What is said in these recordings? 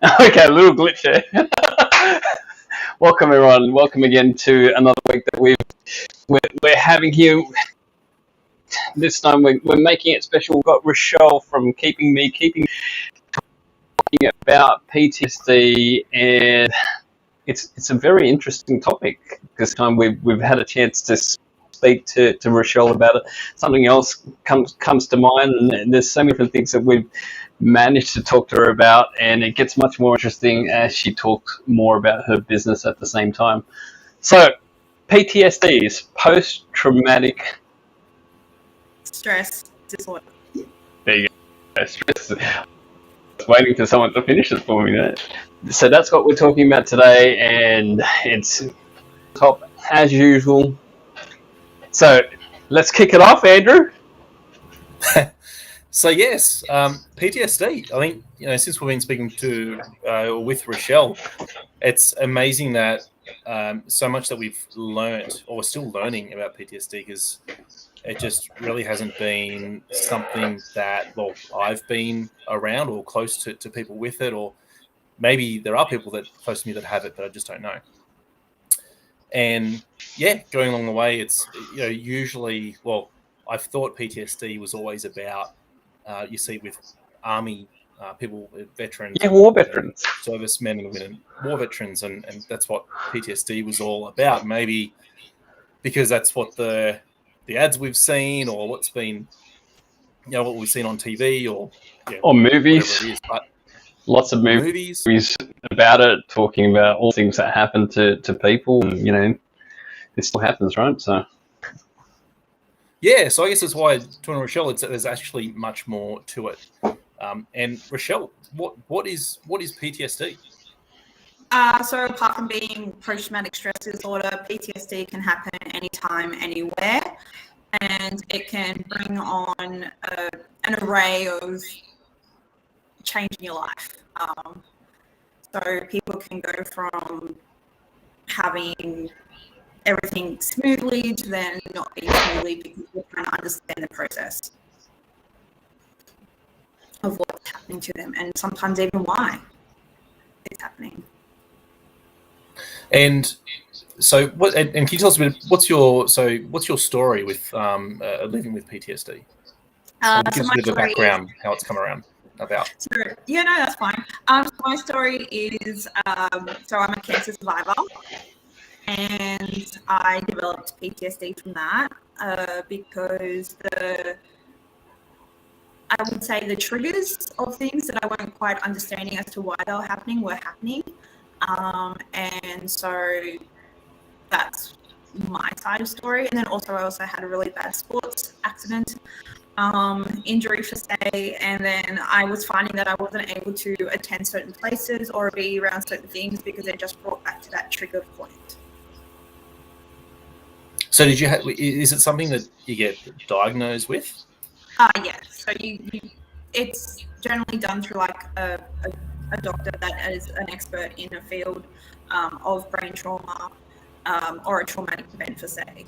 Okay, a little glitch there. Welcome everyone. Welcome again to another week that we're having here. This time we're making it special. We've got Richelle from Keeping talking about PTSD, and it's a very interesting topic. This time we've had a chance to speak to Richelle about it. Something else comes to mind, and there's so many different things that we've managed to talk to her about, and it gets much more interesting as she talks more about her business at the same time. So, PTSD is post-traumatic stress disorder. There you go. Stress. I was waiting for someone to finish it for me. So that's what we're talking about today, and it's top as usual. So let's kick it off, Andrew. So yes, PTSD. I think since we've been speaking with Richelle, it's amazing that so much that we've learned or we're still learning about PTSD, because it just really hasn't been something that I've been around or close to people with it, or maybe there are people that close to me that have it, but I just don't know. And yeah, going along the way, it's usually I've thought PTSD was always about. You see with army people, veterans, war veterans, servicemen and women, war veterans, and that's what PTSD was all about. Maybe because that's what the ads we've seen, or what's been, what we've seen on TV, or movies. It is. But lots of movies about it, talking about all things that happen to people, and it still happens, right? So. Yeah, so I guess that's why, to Richelle, there's actually much more to it. And Richelle, what is PTSD? So apart from being post-traumatic stress disorder, PTSD can happen anytime, anywhere, and it can bring on an array of change in your life. So people can go from having everything smoothly to then not being smoothly, because we're trying to understand the process of what's happening to them, and sometimes even why it's happening. And so, and can you tell us a bit? What's your story with living with PTSD? Give us a bit of a background, how it's come around about. So, no, that's fine. So my story is, so I'm a cancer survivor. And I developed PTSD from that because I would say the triggers of things that I weren't quite understanding as to why they were happening. And so that's my side of story. And then I also had a really bad sports accident, injury for say, and then I was finding that I wasn't able to attend certain places or be around certain things because it just brought back to that trigger point. So is it something that you get diagnosed with? Yes. So it's generally done through like a doctor that is an expert in a field of brain trauma or a traumatic event for say.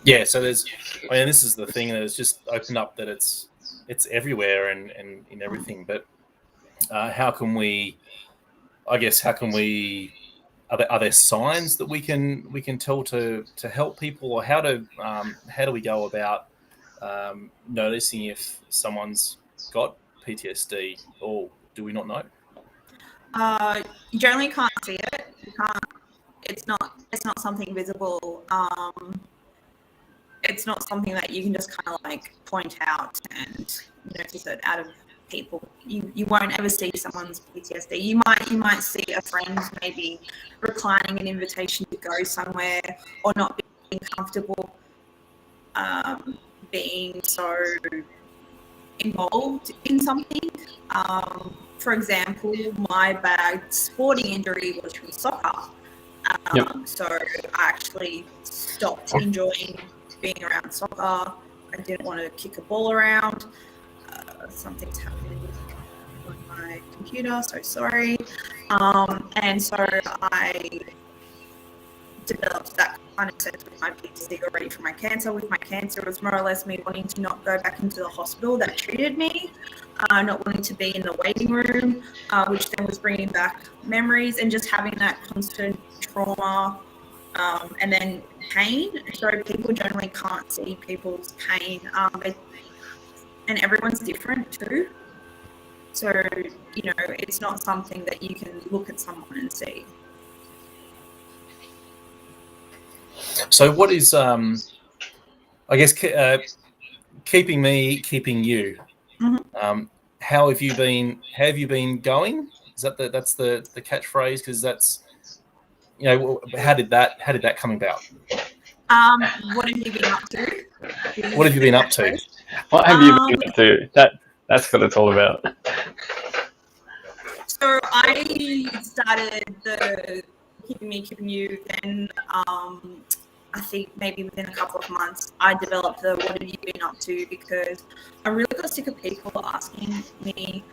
Yeah. So this is the thing that has just opened up, that it's everywhere and in everything. But how can we are there signs that we can tell to help people, or how do we go about noticing if someone's got PTSD, or do we not know? You generally can't see it. You can't. It's not something visible. It's not something that you can just kind of like point out and notice it out of people. You won't ever see someone's PTSD. You might see a friend maybe declining an invitation to go somewhere, or not being comfortable being so involved in something. For example, my bad sporting injury was from soccer. So I actually stopped enjoying being around soccer. I didn't want to kick a ball around. Something's happening with my computer, so sorry. And so I developed that kind of sense with my PTSD already from my cancer. With my cancer, it was more or less me wanting to not go back into the hospital that treated me, not wanting to be in the waiting room, which then was bringing back memories, and just having that constant trauma, and then pain. So people generally can't see people's pain, and everyone's different too. So, you know, it's not something that you can look at someone and see. So what is, I guess, keeping you? Mm-hmm. How have you been going? Is that that's the catchphrase? Because that's, you know, how did that come about? What have you been up to? What have you been up to? What have you been up to? That's what it's all about. So I started the keeping you. Then I think maybe within a couple of months, I developed the what have you been up to, because I really got sick of people asking me,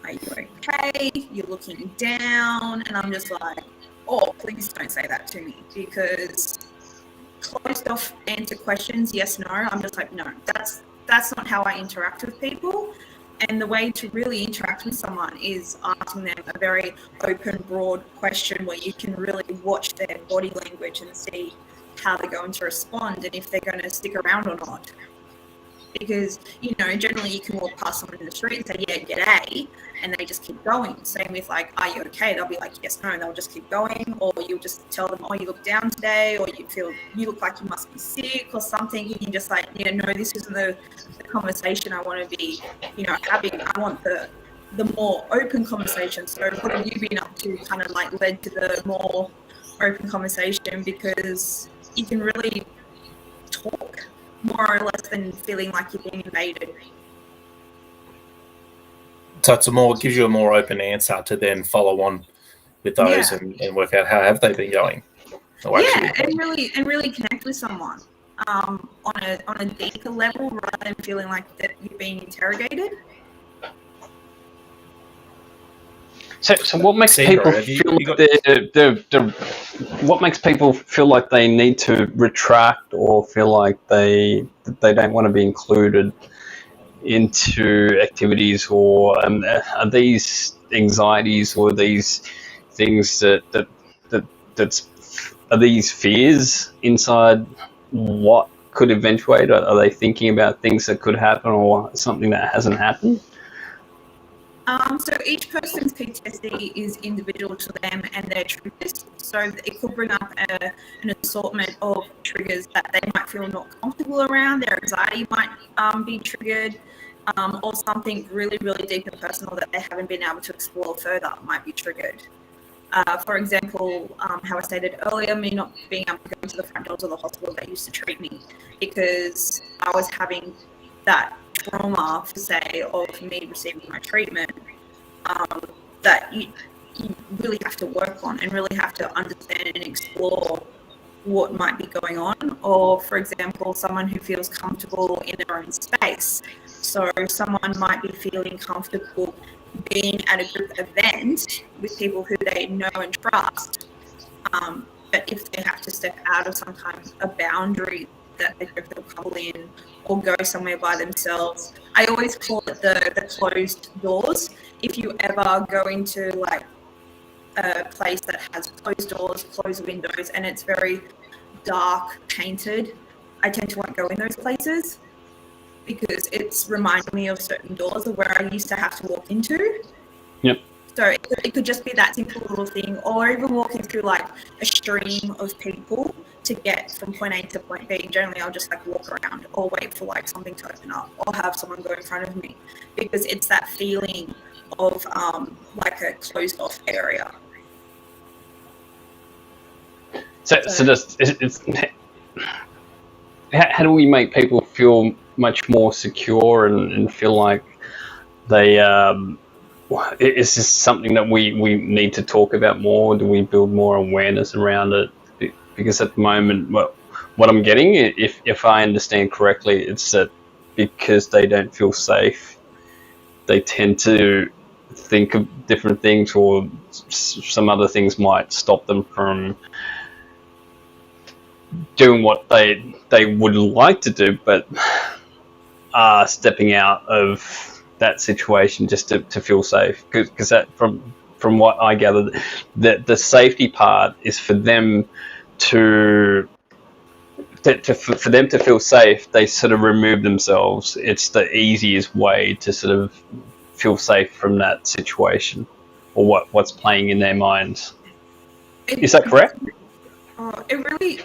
are you okay? You're looking down. And I'm just like, oh, please don't say that to me, because closed off answer questions, yes, no. I'm just like, no, that's not how I interact with people. And the way to really interact with someone is asking them a very open, broad question where you can really watch their body language and see how they're going to respond and if they're going to stick around or not. Because, you know, generally you can walk past someone in the street and say, yeah, g'day, and they just keep going. Same with like, are you okay? They'll be like, yes, no, and they'll just keep going. Or you'll just tell them, oh, you look down today, or you look like you must be sick or something. You can just like, yeah, no, this isn't the conversation I want to be, you know, having. I want the more open conversation. So what have you been up to kind of like led to the more open conversation, because you can really talk more or less than feeling like you're being invaded. So it's gives you a more open answer to then follow on with those, and work out how have they been going. And really connect with someone on a deeper level, rather than feeling like that you're being interrogated. So what makes people feel like what makes people feel like they need to retract, or feel like they don't want to be included into activities, or are these anxieties or these things that's are these fears inside what could eventuate? Are they thinking about things that could happen or something that hasn't happened? So each person's PTSD is individual to them and their triggers. So it could bring up an assortment of triggers that they might feel not comfortable around. Their anxiety might be triggered, or something really, really deep and personal that they haven't been able to explore further might be triggered. For example, how I stated earlier, me not being able to go into the front doors of the hospital that used to treat me, because I was having that trauma, for say, of me receiving my treatment, that you really have to work on and really have to understand and explore what might be going on. Or, for example, someone who feels comfortable in their own space. So someone might be feeling comfortable being at a group event with people who they know and trust, but if they have to step out of some kind of a boundary that they don't feel comfortable in, or go somewhere by themselves, I always call it the closed doors. If you ever go into like a place that has closed doors, closed windows, and it's very dark, painted, I tend to want to go in those places, because it's reminding me of certain doors of where I used to have to walk into. Yep. So it could just be that simple little thing, or even walking through like a stream of people to get from point A to point B. Generally, I'll just like walk around or wait for like something to open up, or have someone go in front of me, because it's that feeling of like a closed off area. So just how do we make people feel much more secure and feel like they is this something that we need to talk about more? Do we build more awareness around it? Because at the moment, what I'm getting, if I understand correctly, it's that because they don't feel safe, they tend to think of different things, or some other things might stop them from doing what they would like to do, but are stepping out of that situation just to feel safe, because that from what I gather, that the safety part is for them to for them to feel safe. They sort of remove themselves. It's the easiest way to sort of feel safe from that situation, or what's playing in their minds. Is that correct? It really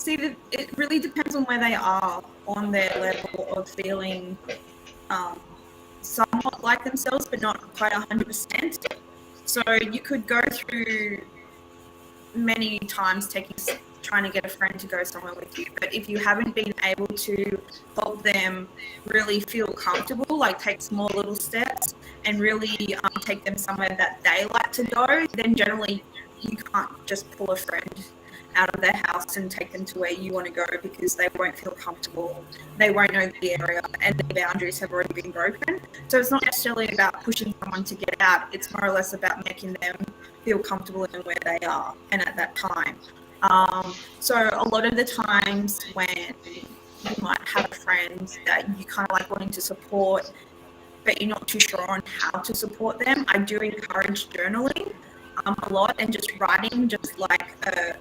it really depends on where they are on their level of feeling somewhat like themselves, but not quite 100%. So you could go through many times trying to get a friend to go somewhere with you, but if you haven't been able to help them really feel comfortable, like take small little steps and really take them somewhere that they like to go, then generally you can't just pull a friend out of their house and take them to where you want to go, because they won't feel comfortable, they won't know the area, and the boundaries have already been broken. So it's not necessarily about pushing someone to get out, it's more or less about making them feel comfortable in where they are and at that time. So a lot of the times when you might have a friend that you kind of like wanting to support, but you're not too sure on how to support them, I do encourage journaling a lot, and just writing just like a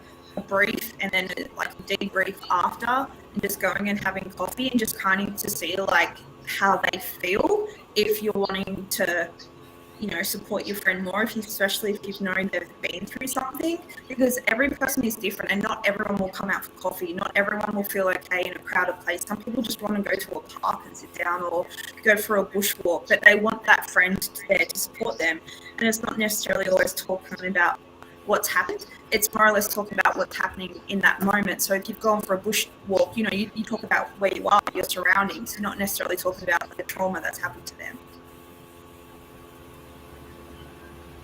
brief and then like a debrief after, and just going and having coffee and just kind of to see like how they feel, if you're wanting to, you know, support your friend more, especially if you've known they've been through something, because every person is different and not everyone will come out for coffee, not everyone will feel okay in a crowded place. Some people just want to go to a park and sit down or go for a bushwalk, but they want that friend there to support them. And it's not necessarily always talking about what's happened, it's more or less talking about what's happening in that moment. So if you've gone for a bushwalk, you know, you talk about where you are, your surroundings, you're not necessarily talking about the trauma that's happened to them.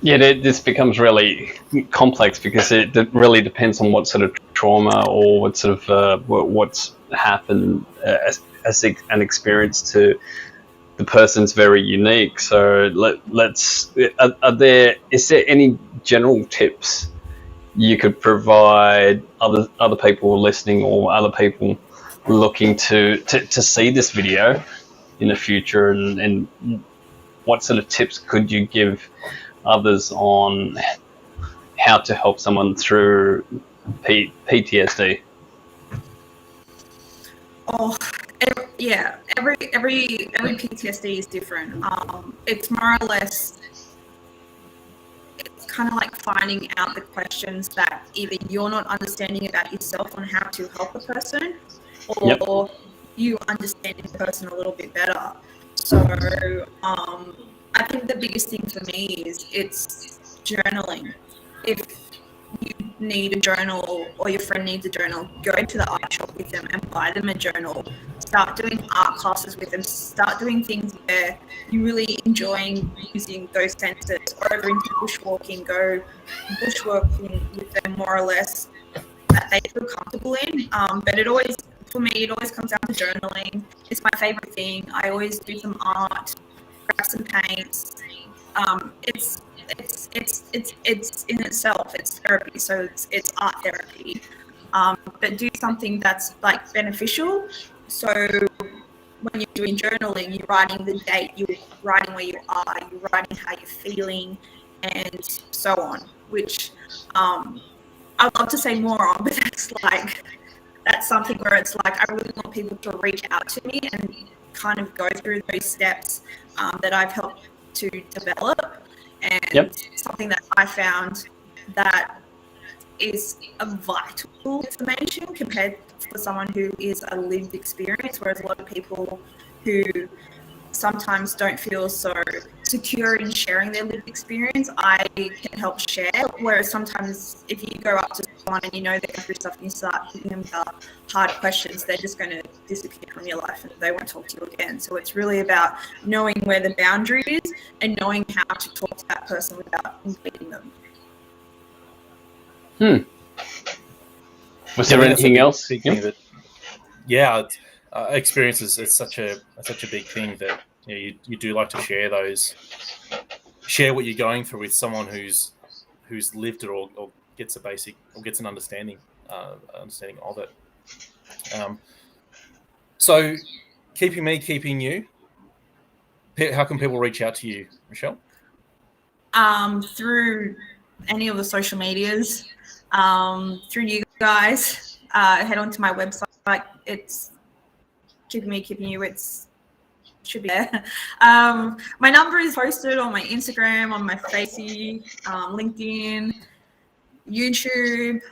Yeah, this becomes really complex, because it really depends on what sort of trauma or what sort of what's happened as an experience to the person's very unique. So is there any general tips you could provide other people listening, or other people looking to see this video in the future, and what sort of tips could you give others on how to help someone through PTSD? Oh, yeah. Every PTSD is different. It's more or less, it's kind of like finding out the questions that either you're not understanding about yourself on how to help a person, or you understanding the person a little bit better. So I think the biggest thing for me is it's journaling. If you need a journal, or your friend needs a journal, go to the art shop with them and buy them a journal. Start doing art classes with them. Start doing things where you're really enjoying using those senses, or over into bushwalking. Go bushwalking with them, more or less, that they feel comfortable in. But for me, it always comes down to journaling. It's my favorite thing. I always do some art, grab some paints. It's in itself, it's therapy, so it's art therapy. But do something that's like beneficial. So when you're doing journaling, you're writing the date, you're writing where you are, you're writing how you're feeling, and so on. Which I'd love to say more on, but that's something where it's like I really want people to reach out to me and kind of go through those steps that I've helped to develop. And something that I found that is a vital information compared for someone who is a lived experience, whereas a lot of people who sometimes don't feel so secure in sharing their lived experience, I can help share. Whereas sometimes if you go up to someone and you know they're going through stuff and you start hitting them with hard questions, they're just going to disappear from your life and they won't talk to you again. So it's really about knowing where the boundary is and knowing how to talk to that person without invading them. Was there anything else? Experience is such a big thing that you do like to share what you're going through with someone who's lived it, or gets an understanding of it. So keeping you, how can people reach out to you, Richelle? Through any of the social medias, through you guys. Head on to my website. It's keeping you. It's should be there. My number is posted on my Instagram, on my Facey, LinkedIn, YouTube.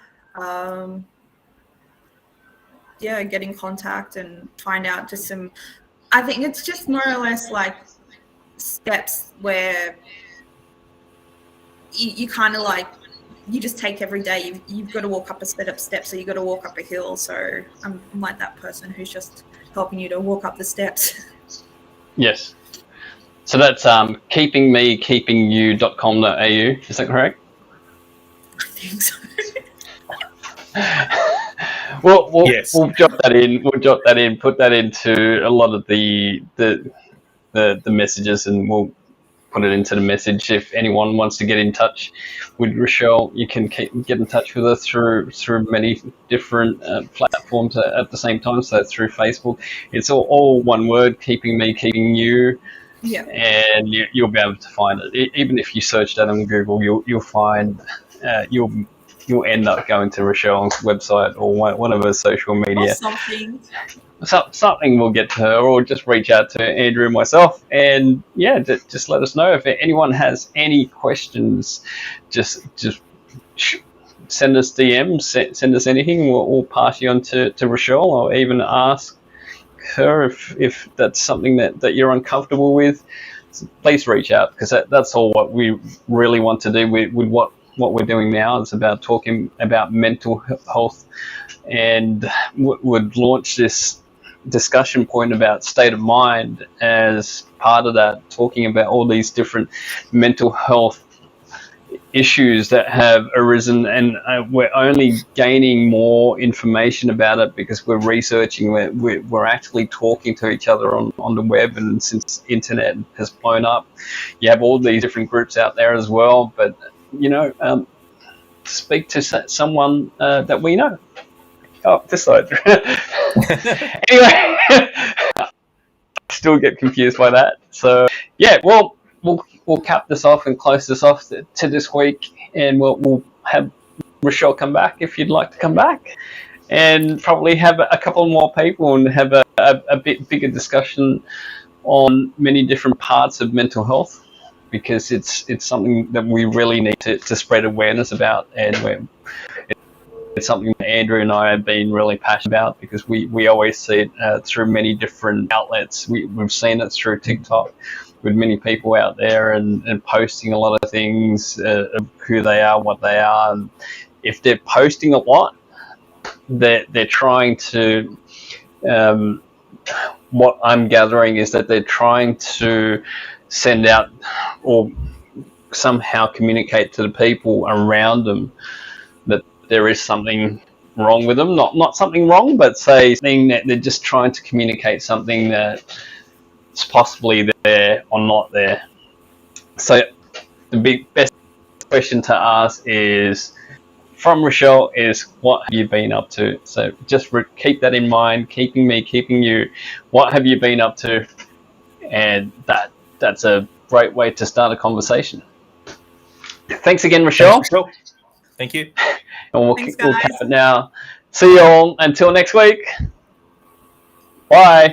Get in contact and find out just some. I think it's just more or less like steps where you kind of like you just take every day. You've got to walk up a set of steps, so you got to walk up a hill. So I'm like that person who's just helping you to walk up the steps. Yes. So that's keepingyou.com.au. Is that correct? I think so. We'll jot that in. We'll jot that in. Put that into a lot of the messages, and we'll put it into the message. If anyone wants to get in touch with Richelle, you can get in touch with her through many different platforms at the same time. So through Facebook, it's all one word: keeping you. Yeah. And you'll be able to find it. Even if you search that on Google, you'll find you'll end up going to Richelle's website or one of her social media. Or something. Something will get to her, or just reach out to Andrew and myself, and just let us know if anyone has any questions. Just send us DMs, send us anything. We'll pass you on to Richelle, or even ask her if that's something that you're uncomfortable with. So please reach out, because that's all what we really want to do with what we're doing now. Is about talking about mental health, and would launch this discussion point about state of mind as part of that, talking about all these different mental health issues that have arisen, and we're only gaining more information about it because we're researching, we're actually talking to each other on the web, and since internet has blown up, you have all these different groups out there as well. But speak to someone that we know. Oh, this side. Anyway, I still get confused by that. So we'll cap this off and close this off to this week, and we'll have Richelle come back if you'd like to come back, and probably have a couple more people and have a bit bigger discussion on many different parts of mental health, because it's something that we really need to spread awareness about, and it's something that Andrew and I have been really passionate about, because we always see it through many different outlets. We've seen it through TikTok with many people out there and posting a lot of things of who they are, what they are. And if they're posting a lot, they're trying to, what I'm gathering is that they're trying to send out or somehow communicate to the people around them that there is something wrong with them. Not something wrong, but say something that they're just trying to communicate something that it's possibly there or not there. So the best question to ask is, from Richelle, is what have you been up to? So just keep that in mind, keeping you. What have you been up to? And that's a great way to start a conversation. Thanks again, Richelle. Thanks, Richelle. Thank you. And we'll Thanks, cap it now. See you all until next week. Bye.